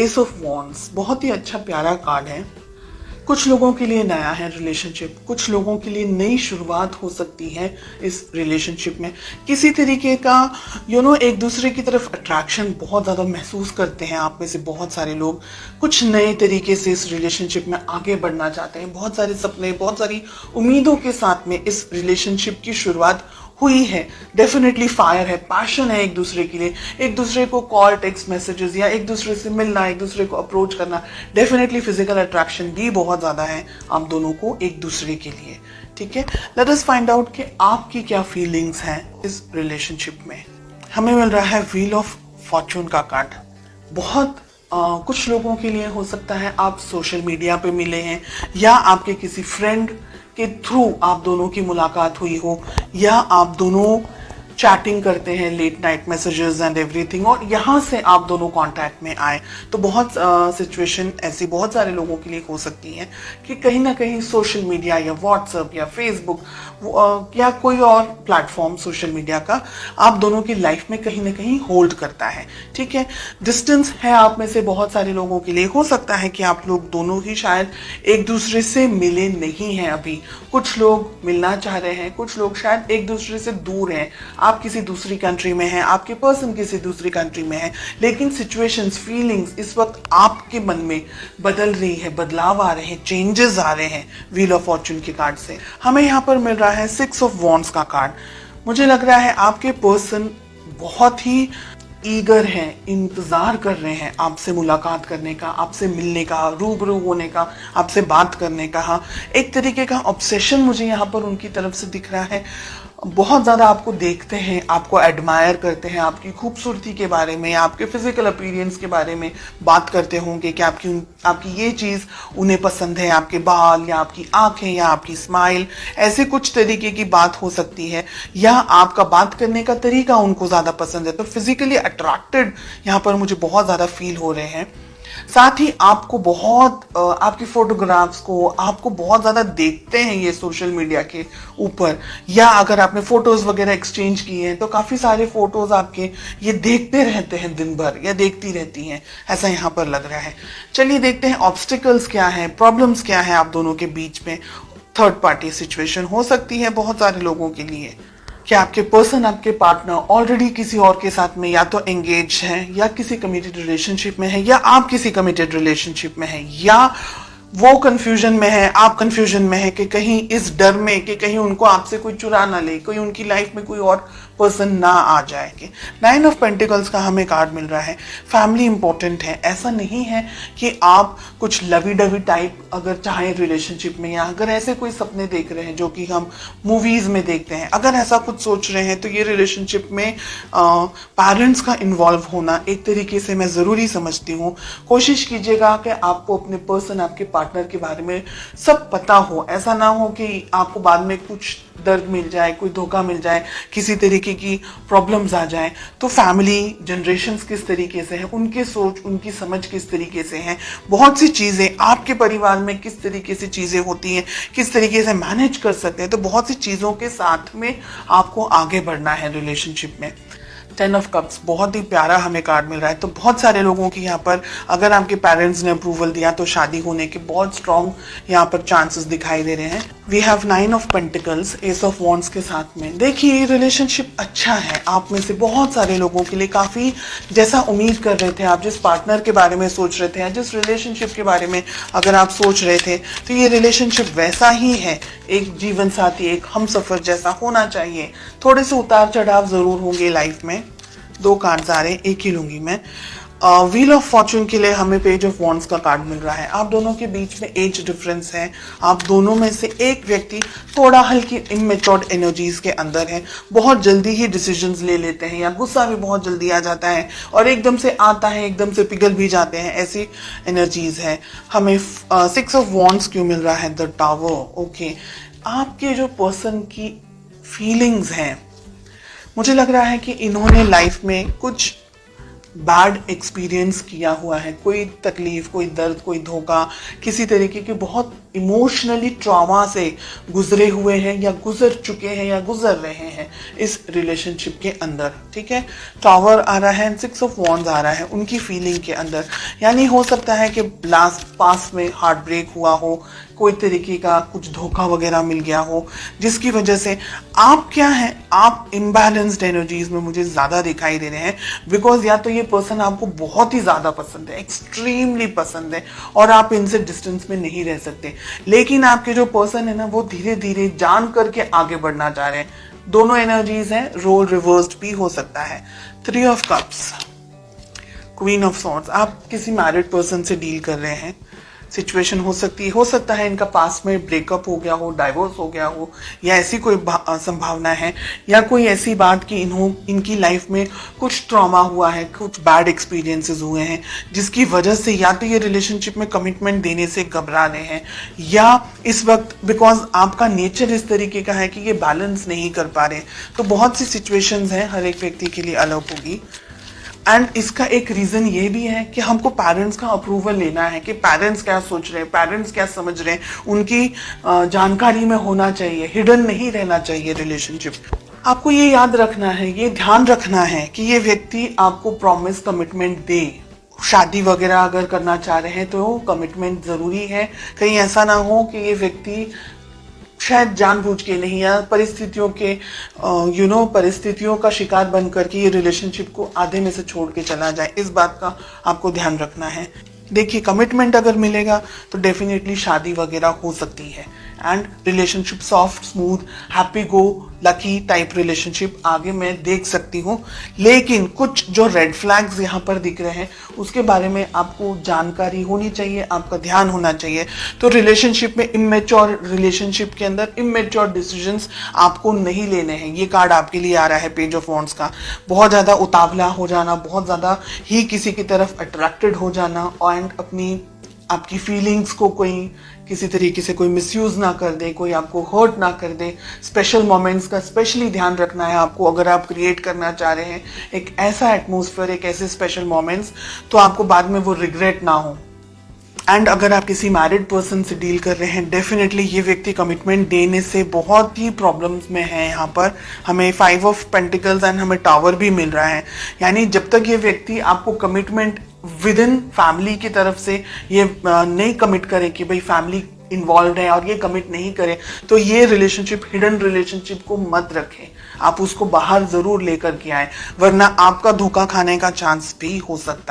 S of wands बहुत ही अच्छा प्यारा कार्ड है। कुछ लोगों के लिए नया है रिलेशनशिप, कुछ लोगों के लिए नई शुरुआत हो सकती है इस रिलेशनशिप में। किसी तरीके का एक दूसरे की तरफ अट्रैक्शन बहुत ज़्यादा महसूस करते हैं आप में से बहुत सारे लोग। कुछ नए तरीके से इस रिलेशनशिप में आगे बढ़ना चाहते हैं। बहुत सारे सपने, बहुत सारी उम्मीदों के साथ में इस रिलेशनशिप की शुरुआत हुई है। डेफिनेटली फायर है, पैशन है एक दूसरे के लिए, एक दूसरे को कॉल, टेक्स्ट मैसेजेस या एक दूसरे से मिलना, एक दूसरे को अप्रोच करना। डेफिनेटली फिजिकल अट्रैक्शन भी बहुत ज़्यादा है आप दोनों को एक दूसरे के लिए। ठीक है, लेट अस फाइंड आउट कि आपकी क्या फीलिंग्स हैं इस रिलेशनशिप में। हमें मिल रहा है व्हील ऑफ फॉर्चून का कार्ड। बहुत कुछ लोगों के लिए हो सकता है आप सोशल मीडिया पे मिले हैं या आपके किसी फ्रेंड के थ्रू आप दोनों की मुलाकात हुई हो, या आप दोनों चैटिंग करते हैं, late night messages and everything, और यहाँ से आप दोनों कांटेक्ट में आए। तो बहुत सिचुएशन ऐसी बहुत सारे लोगों के लिए हो सकती है कि कहीं ना कहीं सोशल मीडिया या व्हाट्सएप या फेसबुक या कोई और प्लेटफॉर्म सोशल मीडिया का आप दोनों की लाइफ में कहीं ना कहीं होल्ड करता है। ठीक है, डिस्टेंस है आप में से बहुत सारे लोगों के लिए। हो सकता है कि आप लोग दोनों ही शायद एक दूसरे से मिले नहीं हैं अभी। कुछ लोग मिलना चाह रहे हैं, कुछ लोग शायद एक दूसरे से दूर हैं। आप किसी दूसरी कंट्री में हैं, आपके पर्सन किसी दूसरी कंट्री में है, लेकिन सिचुएशंस, फीलिंग्स इस वक्त आपके मन में बदल रही है, बदलाव आ रहे हैं, चेंजेस आ रहे हैं। व्हील ऑफ फॉर्चून के कार्ड से हमें यहाँ पर मिल रहा है 6 ऑफ वॉन्ड्स का कार्ड। मुझे लग रहा है आपके पर्सन बहुत ही ईगर हैं, इंतजार कर रहे हैं आपसे मुलाकात करने का, आपसे मिलने का, रूबरू होने का, आपसे बात करने का। एक तरीके का ऑब्सेशन मुझे यहाँ पर उनकी तरफ से दिख रहा है। बहुत ज़्यादा आपको देखते हैं, आपको एडमायर करते हैं, आपकी खूबसूरती के बारे में, आपके फिजिकल अपीयरेंस के बारे में बात करते होंगे कि आपकी ये चीज़ उन्हें पसंद है, आपके बाल या आपकी आंखें या आपकी स्माइल, ऐसे कुछ तरीके की बात हो सकती है, या आपका बात करने का तरीका उनको ज़्यादा पसंद है। तो फिजिकली अट्रैक्टेड यहाँ पर मुझे बहुत ज़्यादा फील हो रहे हैं। साथ ही आपको बहुत आपकी फोटोग्राफ्स को आपको बहुत ज़्यादा देखते हैं ये सोशल मीडिया के ऊपर, या अगर आपने फोटोज़ वगैरह एक्सचेंज किए हैं तो काफ़ी सारे फोटोज़ आपके ये देखते रहते हैं दिन भर, या देखती रहती हैं, ऐसा यहाँ पर लग रहा है। चलिए देखते हैं ऑब्स्टिकल्स क्या हैं, प्रॉब्लम्स क्या हैं आप दोनों के बीच में। थर्ड पार्टी सिचुएशन हो सकती है बहुत सारे लोगों के लिए। क्या आपके पर्सन, आपके पार्टनर ऑलरेडी किसी और के साथ में या तो एंगेज हैं, या किसी कमिटेड रिलेशनशिप में है, या आप किसी कमिटेड रिलेशनशिप में हैं, या वो कंफ्यूजन में है, आप कंफ्यूजन में है कि कहीं इस डर में कि कहीं उनको आपसे कोई चुरा ना ले, कोई उनकी लाइफ में कोई और पर्सन ना आ जाए। कि 9 ऑफ पेंटिकल्स का हमें कार्ड मिल रहा है। फैमिली इंपॉर्टेंट है। ऐसा नहीं है कि आप कुछ लवी डवी टाइप अगर चाहें रिलेशनशिप में, या अगर ऐसे कोई सपने देख रहे हैं जो कि हम मूवीज में देखते हैं, अगर ऐसा कुछ सोच रहे हैं तो ये रिलेशनशिप में पेरेंट्स का इन्वॉल्व होना एक तरीके से मैं ज़रूरी समझती हूँ। कोशिश कीजिएगा कि आपको अपने पर्सन, आपके पार्टनर के बारे में सब पता हो। ऐसा ना हो कि आपको बाद में कुछ दर्द मिल जाए, कोई धोखा मिल जाए, किसी तरीके की प्रॉब्लम्स आ जाए। तो फैमिली जनरेशन्स किस तरीके से है, उनकी सोच, उनकी समझ किस तरीके से है, बहुत सी चीज़ें आपके परिवार में किस तरीके से चीज़ें होती हैं, किस तरीके से मैनेज कर सकते हैं। तो बहुत सी चीज़ों के साथ में आपको आगे बढ़ना है रिलेशनशिप में। 10 ऑफ कप्स बहुत ही प्यारा हमें कार्ड मिल रहा है। तो बहुत सारे लोगों की यहाँ पर अगर आपके पेरेंट्स ने अप्रूवल दिया तो शादी होने के बहुत स्ट्रॉन्ग यहाँ पर चांसेस दिखाई दे रहे हैं। We have 9 of pentacles, ace of wands के साथ में। देखिए रिलेशनशिप अच्छा है आप में से बहुत सारे लोगों के लिए, काफ़ी जैसा उम्मीद कर रहे थे आप, जिस पार्टनर के बारे में सोच रहे थे या जिस रिलेशनशिप के बारे में अगर आप सोच रहे थे, तो ये रिलेशनशिप वैसा ही है। एक जीवन साथी, एक हमसफर जैसा होना चाहिए। थोड़े से उतार चढ़ाव ज़रूर होंगे लाइफ में। 2 कार्ड्स आ रहे हैं, एक ही लूंगी मैं। व्हील ऑफ फॉर्चून के लिए हमें पेज ऑफ वॉन्ड्स का कार्ड मिल रहा है। आप दोनों के बीच में एज डिफरेंस है। आप दोनों में से एक व्यक्ति थोड़ा हल्की इमेच्योर्ड एनर्जीज के अंदर है, बहुत जल्दी ही डिसीजंस ले लेते हैं, या गुस्सा भी बहुत जल्दी आ जाता है और एकदम से आता है, एकदम से पिघल भी जाते हैं, ऐसी एनर्जीज है। हमें 6 ऑफ वॉन्ड्स क्यों मिल रहा है? The tower. ओके, आपके जो पर्सन की फीलिंग्स हैं, मुझे लग रहा है कि इन्होंने लाइफ में कुछ बैड एक्सपीरियंस किया हुआ है, कोई तकलीफ, कोई दर्द, कोई धोखा, किसी तरीके के बहुत इमोशनली ट्रॉमा से गुजरे हुए हैं या गुजर चुके हैं या गुजर रहे हैं इस रिलेशनशिप के अंदर। ठीक है, टावर आ रहा है, 6 ऑफ वॉन्ड्स आ रहा है उनकी फीलिंग के अंदर। यानी हो सकता है कि लास्ट पास में हार्ट ब्रेक हुआ हो, कोई तरीके का कुछ धोखा वगैरह मिल गया हो, जिसकी वजह से आप क्या है, आप इम्बैलेंस्ड एनर्जीज में मुझे ज्यादा दिखाई दे रहे हैं। बिकॉज या तो ये पर्सन आपको बहुत ही ज्यादा पसंद है, एक्सट्रीमली पसंद है, और आप इनसे डिस्टेंस में नहीं रह सकते, लेकिन आपके जो पर्सन है ना वो धीरे धीरे जान करके आगे बढ़ना चाह रहे हैं। दोनों एनर्जीज हैं, रोल रिवर्स्ड भी हो सकता है। 3 of cups, queen of swords, आप किसी मैरिड पर्सन से डील कर रहे हैं। सिचुएशन हो सकता है इनका पास में ब्रेकअप हो गया हो, डाइवोर्स हो गया हो, या ऐसी कोई संभावना है, या कोई ऐसी बात कि इनकी लाइफ में कुछ ट्रॉमा हुआ है, कुछ बैड एक्सपीरियंसेस हुए हैं, जिसकी वजह से या तो ये रिलेशनशिप में कमिटमेंट देने से घबरा रहे हैं, या इस वक्त बिकॉज आपका नेचर इस तरीके का है कि ये बैलेंस नहीं कर पा रहे। तो बहुत सी सिचुएशंस हैं, हर एक व्यक्ति के लिए अलग होगी। एंड इसका एक रीजन ये भी है कि हमको पेरेंट्स का अप्रूवल लेना है कि पेरेंट्स क्या सोच रहे हैं, पेरेंट्स क्या समझ रहे हैं, उनकी जानकारी में होना चाहिए, हिडन नहीं रहना चाहिए रिलेशनशिप। आपको ये याद रखना है, ये ध्यान रखना है कि ये व्यक्ति आपको प्रॉमिस कमिटमेंट दे। शादी वगैरह अगर करना चाह रहे हैं तो कमिटमेंट जरूरी है। कहीं ऐसा ना हो कि ये व्यक्ति शायद जानबूझ के नहीं, या परिस्थितियों के परिस्थितियों का शिकार बन करके ये रिलेशनशिप को आधे में से छोड़ के चला जाए। इस बात का आपको ध्यान रखना है। देखिए, कमिटमेंट अगर मिलेगा तो डेफिनेटली शादी वगैरह हो सकती है, and relationship soft, smooth, happy go lucky type relationship आगे मैं देख सकती हूँ। लेकिन कुछ जो रेड फ्लैग्स यहाँ पर दिख रहे हैं उसके बारे में आपको जानकारी होनी चाहिए, आपका ध्यान होना चाहिए। तो रिलेशनशिप में इमेच्योर, रिलेशनशिप के अंदर इमेच्योर डिसीजंस आपको नहीं लेने हैं। ये कार्ड आपके लिए आ रहा है पेज ऑफ वॉन्ड्स का। बहुत ज़्यादा उतावला हो जाना, बहुत ज़्यादा ही किसी की तरफ अट्रैक्टेड हो जाना, एंड आपकी फीलिंग्स को कोई किसी तरीके से कोई मिसयूज ना कर दे, कोई आपको हर्ट ना कर दे। स्पेशल मोमेंट्स का स्पेशली ध्यान रखना है आपको। अगर आप क्रिएट करना चाह रहे हैं एक ऐसा एटमॉस्फेयर, एक ऐसे स्पेशल मोमेंट्स, तो आपको बाद में वो रिग्रेट ना हो। एंड अगर आप किसी मैरिड पर्सन से डील कर रहे हैं, डेफिनेटली ये व्यक्ति कमिटमेंट देने से बहुत ही प्रॉब्लम्स में है। यहाँ पर हमें 5 ऑफ पेंटिकल्स एंड हमें टावर भी मिल रहा है। यानी जब तक ये व्यक्ति आपको कमिटमेंट विद इन फैमिली की तरफ से ये नहीं कमिट करे कि भाई फैमिली इन्वॉल्व है और ये कमिट नहीं करे, तो ये रिलेशनशिप, हिडन रिलेशनशिप को मत रखें। आप उसको बाहर जरूर लेकर के आए, वरना आपका धोखा खाने का चांस भी हो सकता है।